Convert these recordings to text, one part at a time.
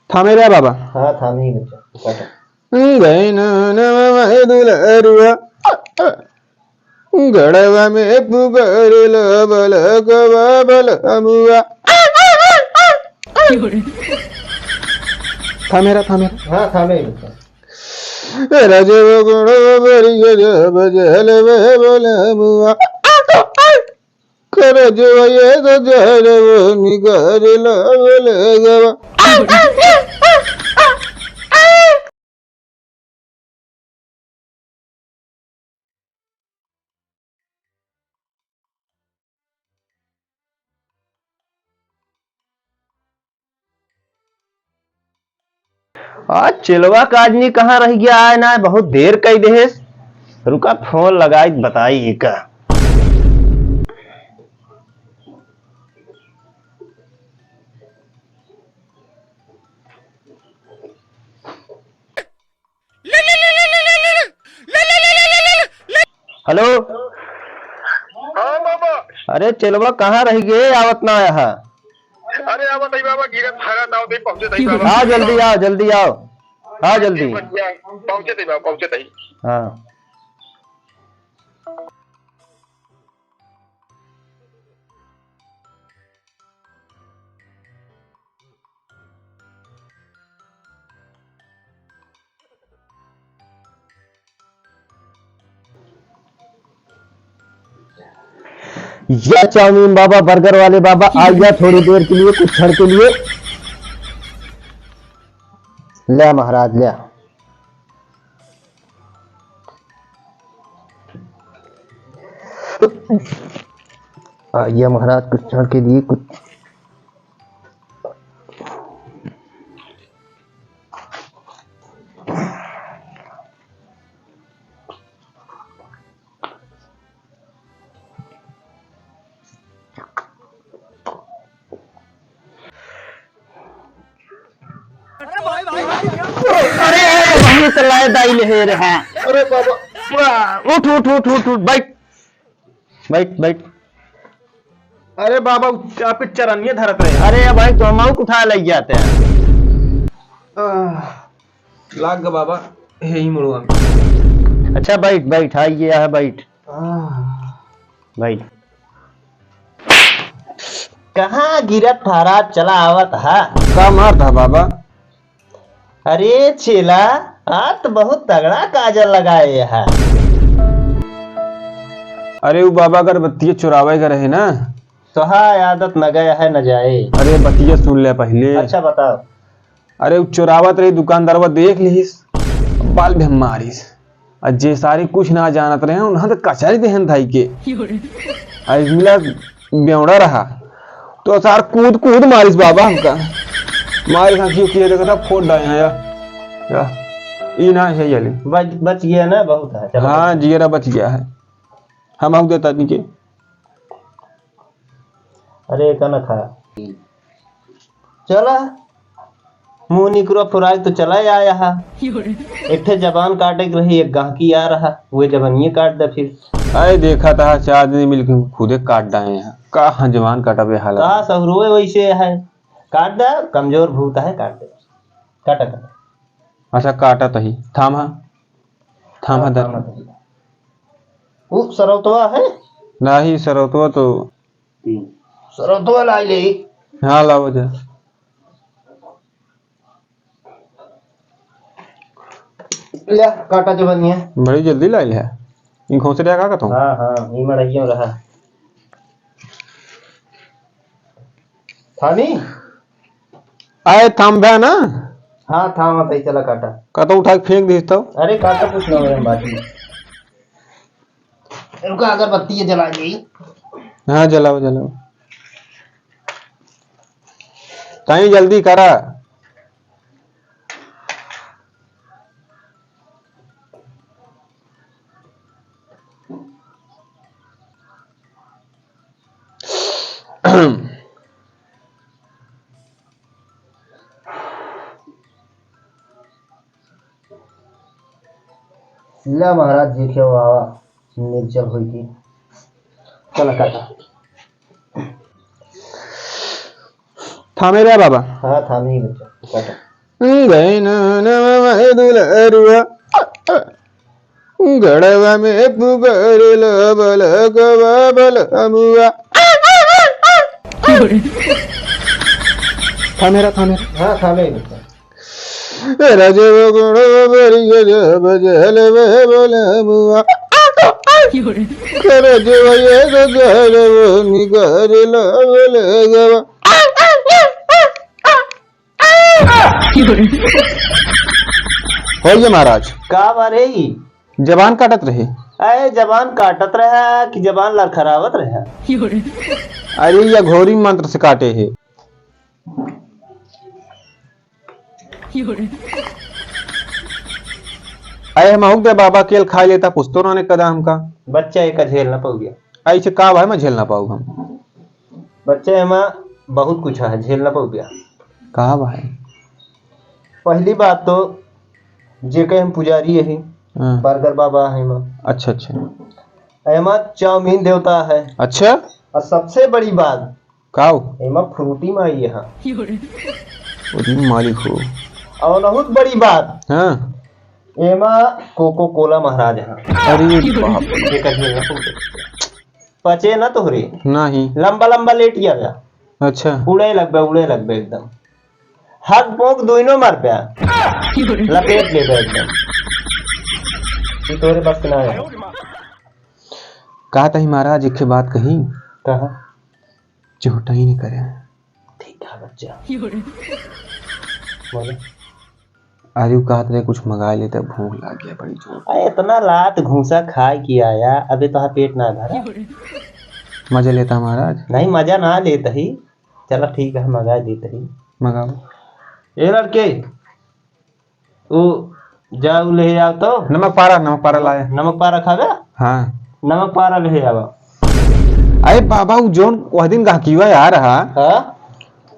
थामे रे बाबा। हाँ थामे ही बच्चा काटा। गए न दुलरुआ गड़वा में पुकार लो बल गवा बल अमुआ। थामेरा थामेरा। हाँ थामे ही बच्चा। रजव गुण बरिय जब जल में बल अमुआ कर जो ये तो जल निकर लो बल गवा। आज चिलवा का आदमी कहाँ रह गया है ना, बहुत देर कई देहेस। रुका फोन लगाई बताई का। हेलो। हाँ बाबा। अरे चिलवा कहाँ रह गए, आवत ना आया है। अरे आवत नहीं बाबा, गिरत भागा दाव दे पहुंचे नहीं बाबा। हाँ जल्दी आओ जल्दी आओ। हाँ जल्दी पहुंचे नहीं बाबा, पहुंचे नहीं। हाँ ये चाउमीन बाबा, बर्गर वाले बाबा आ गया थोड़ी देर के लिए, कुछ क्षण के लिए। ले महाराज ले। आ गया महाराज कुछ क्षण के लिए कुछ। अरे वही चलाए दाई ले रहे हैं। अरे बाबा उठ उठ उठ उठ उठ, बैठ बैठ बैठ। अरे बाबा आपके चरनिये धरत रहे। अरे भाई तो हम उठा ले जाते हैं। लाग गा बाबा यही मुड़वा। अच्छा बैठ बैठ, आइए है बैठ बैठ। कहाँ गिरत थारा चला आवत है। का मार था बाबा। अरे चेला आप तो बहुत तगड़ा काजल लगाए है। अरे वो बाबा अगर बत्तिये चुरावे का रहे ना तो हाँ आदत न गया है न जाए। अरे बत्तिये सुन ले पहले। अच्छा बताओ। अरे वो चुरावत रही दुकानदार वो देख लीस बाल भी हम मारिस और जे सारे कुछ ना जानत रहे उन्हें तो कचहरी देहन थाई के आज मिला बेवड़ा रहा तो सार कूद कूद मारिस बाबा हमका मारे खा क्यों किए देखा था फोड़ डाले हैं या ई ना है ये बच गया ना, बहुत है। चलो हाँ जिगरा बच गया है। हम आऊ देता नहीं के। अरे कन खा चला मुंह निकरो फुराई तो चला आया है। एक ठे जबान काटे की रही, एक गाहकी आ रहा वो जबानिए काट दे फिर। अरे देखा था चार दिन मिलकर खुदे काट डाले हैं कहा जवान काटा बे हालत कहा सहरुए वैसे है, काट दे कमजोर भूत है, काट दे काटा काटा। अच्छा काटा तही थामा थामा दर वो सरौतवा है नहीं सरौतवा तो सरौतवा ला ले। हाँ लाओ जा। ले काटा जबानिए। बड़ी जल्दी लाई है इन घोंसले का कहता हूँ। हाँ हाँ ई मड़इयो रहा थानी। आए थाम भे ना। हाँ था मत ही चला काटा। कहता उठा के फेंक दीस तो। अरे काटा कुछ ना मेरे बाकी रुका अगरबत्ती जला गई। हाँ जलाओ जलाओ ताई जल्दी करा। ला महाराज जी के वावा निर्जल हुई थी। चला काटा। थामे रे बाबा। हाँ थामे ही बच्चा काटा। गए न दुलरुआ गड़वा में पुकार लो बलकवा बलमुआ। था मेरा हाँ खाने रजव गुण बरिय जब जल में बलमुआ रजव ये जल निकर लो बलगवा। होइए महाराज का बारे जबान काटत रहे। अरे जबान काटत रहा कि जबान लड़खड़ावत रहा? अरे या घोरी मंत्र से काटे है। अरे हम दे बाबा केल खा लेता पुस्तो ने कदा हमका बच्चा एक झेल ना पाऊ गया। ऐसे का भाई मैं झेल ना पाऊ हम बच्चे हमें बहुत कुछ है झेल ना पाऊ गया। कहा भाई पहली बात तो जे के हम पुजारी है हाँ। बर्गर बाबा है मां। अच्छा अच्छा एमा चाउमीन देवता है। अच्छा और सबसे बड़ी बात काऊ एमा फ्रूटी माई यहाँ मालिक हो। और बहुत बड़ी बात हाँ एमा कोको कोला महाराज यहाँ। अरे बाप एक झेल ना पाऊ पचे ना तोहरे नहीं लंबा लंबा लेटिया गया अच्छा उड़े लगबे एकदम हक पोक दोनों मार पे लपेट ले एकदम ये तोरे बस ना है। कहा था महाराज एक बात कही कहा झूठा ही नहीं करे। ठीक है बच्चा बोले अरे वो कहा था कुछ मंगा लेते भूख लग गया बड़ी जोर। अरे इतना लात घूसा खा के आया अबे तो पेट ना भरा। मजा लेता महाराज। नहीं मजा ना लेता ही चलो ठीक है मंगा देता ही। मंगाओ ए लड़के वो जाओ ले आओ तो नमक पारा लाया। नमक पारा खागा हाँ नमक पारा ले आओ। अरे बाबा वो जोन वह दिन गाकिवा यार रहा हाँ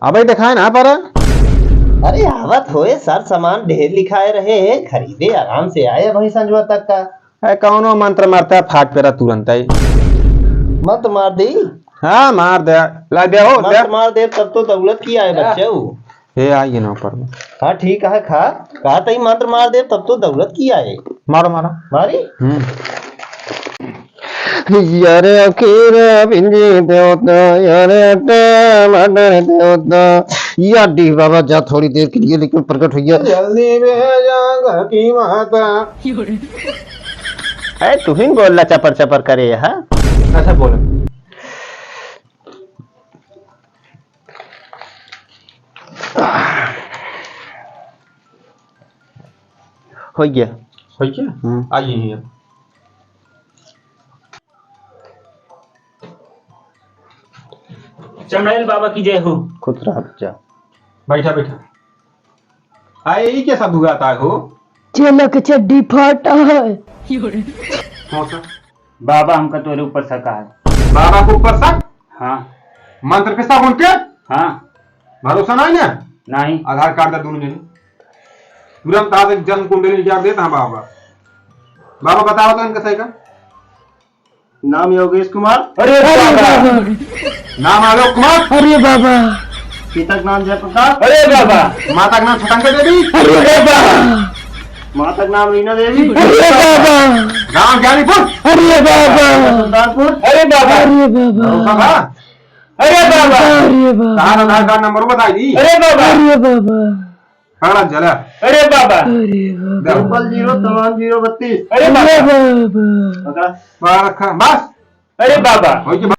अबे दिखाए ना पारा। अरे आवत होए सर सामान ढेर लिखाए रहे खरीदे आराम से आए वही संजवा तक का। अरे कौनो मंत्र मारता है फाट पेरा तुरंत ही। मत मार दी हाँ मार दे ला दे हो दे। मत मार दे तब तो दौलत की आए बच्चे। हे आइए ना ऊपर में। हाँ ठीक है खा कहा तई मंत्र मार दे तब तो दौलत की आए। मारो मारो मारी यारे अकेरा बिंजे देवता यारे टमाटर देवता याडी बाबा जा थोड़ी देर के लिए लेकिन प्रकट हो गया जल्दी भेजा की माता। अरे तू ही बोलना चपर चपर करे हाँ। अच्छा बोले हो गया आइए चमड़ैल बाबा की जय हो। खुद रहा बच्चा बैठा आए ये कैसा भुगाता हो। चलक चड्डी फाटा है। बाबा हमका तोरे ऊपर सका है। बाबा को ऊपर सक हाँ मंत्र के सब उनके हाँ भरोसा नहीं ना। नहीं आधार कार्ड दा दोनों जने तुरंत आज जन्म कुंडली जवाब देता हाँ बाबा। बाबा बताओ तो इनका सही का नाम योगेश कुमार। अरे बाबा नाम आलोक कुमार। अरे बाबा पिता का नाम जयप्रकाश। अरे बाबा माता का नाम छटंका देवी। अरे बाबा माता का नाम रीना देवी। अरे बाबा गांव ज्ञानीपुर। अरे बाबा सुल्तानपुर। अरे बाबा अरे भरोसा बाबा था। अरे बाबा अरे बाबा कहा आधार कार्ड नंबर बताई दी। अरे बाबा अरे बाबा पकड़ा जला अरे बाबा अरे बाबा ट्रिपल 0 तमाम 032। अरे बाबा पकड़ा बाहर रखा बस अरे बाबा हो गया।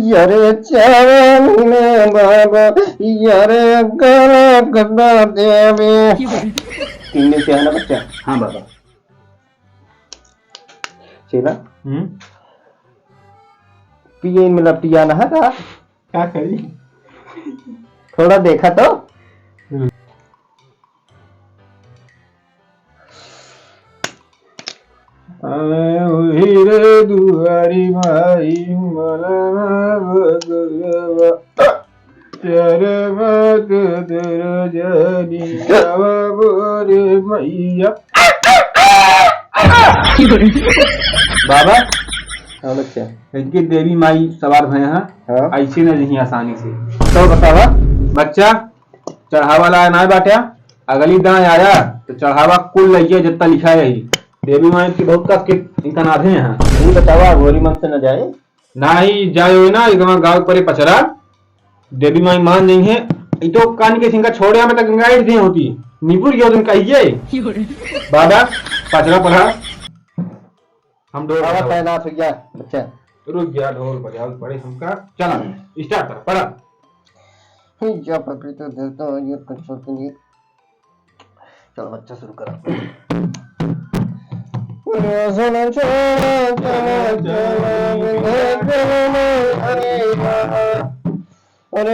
यारे चावने बाबा यारे गला गदा देवे। तीन में से है ना बच्चा। हाँ बाबा चला पिए मतलब पिया ना था क्या करी थोड़ा देखा तो हीरे दुआरी भाई तेरे बात तेरे जानी बोरे मैया। बाबा हाँ बच्चा इनकी देवी माई सवार भय हैं हाँ ऐसे न नहीं आसानी से। तो बतावा बच्चा चढ़ावा लाया ना बाट्या अगली दाएं आया तो चढ़ावा कुल लइए जितना लिखा है यही देवी माई की बहुत कस के इनका नाथे यहाँ ये बतावा गोरी मन से न जाए ना ही जाए ना एकदम गाँव परे पचरा देवी माई मान नहीं है इतो कान के सिंगा छोड़े में तक गंगाई दी होती नीपुर की दिन कहिए बाबा पचरा पढ़ा हम डोर बाबा तैनात हो गया बच्चा रुक गया ढोल बजाओ पड़े हमका चला स्टार्ट कर पढ़ा जा पकड़ी तो देता हूँ ये कुछ होता नहीं चलो बच्चा शुरू करो अरे अरे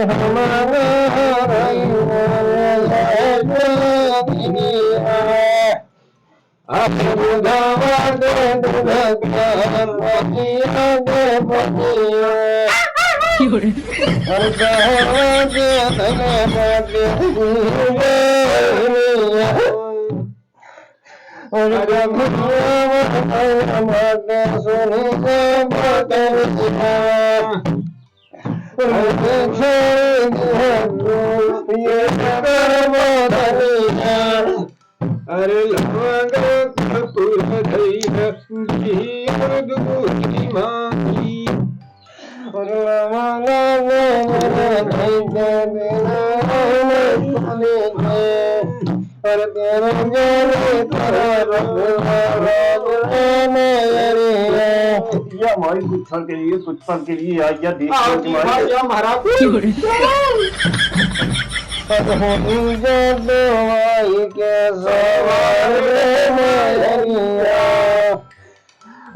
हमारी कुछ के लिए कुछ पल के लिए आइया देख महाराज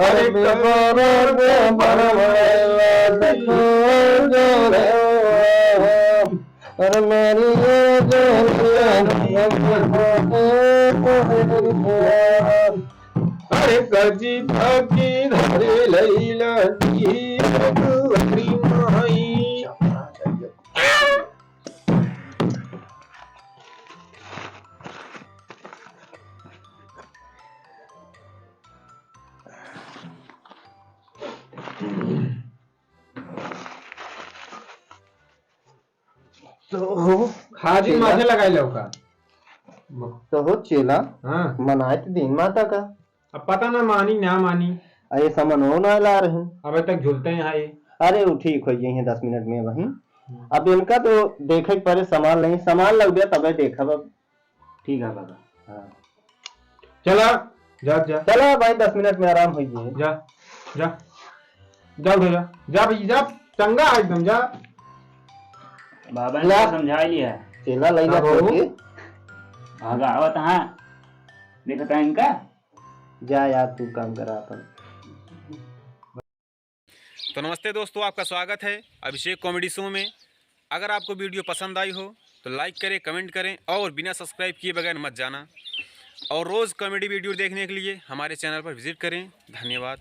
अरे अरे मेरी अरे गजी धकी धरे लैला नी अगरी माई तो हाजी माथे लगाई लौका तो हो चेला हाँ मनाए तो दिन माता का अब पता ना मानी ना मानी ऐसा मनो ना ला रहे अबे तक झूलते हैं यहाँ ये अरे वो ठीक हो जाइए 10 मिनट में वहीं अब इनका तो देखे परे सामान नहीं सामान लग गया तबे देखा अब ठीक है बाबा हाँ चला जा जा चलो भाई 10 मिनट में आराम हो जाइए जा जा जा उधर जा जा भाई जा चंगा एकदम जा बाबा ने तो समझा लिया चेला लैला हाँ, छोड़ के भगावत हाँ देखता है इनका जा यार तू काम करा अपन तो नमस्ते दोस्तों, आपका स्वागत है अभिषेक कॉमेडी शो में। अगर आपको वीडियो पसंद आई हो तो लाइक करें, कमेंट करें और बिना सब्सक्राइब किए बगैर मत जाना। और रोज़ कॉमेडी वीडियो देखने के लिए हमारे चैनल पर विजिट करें। धन्यवाद।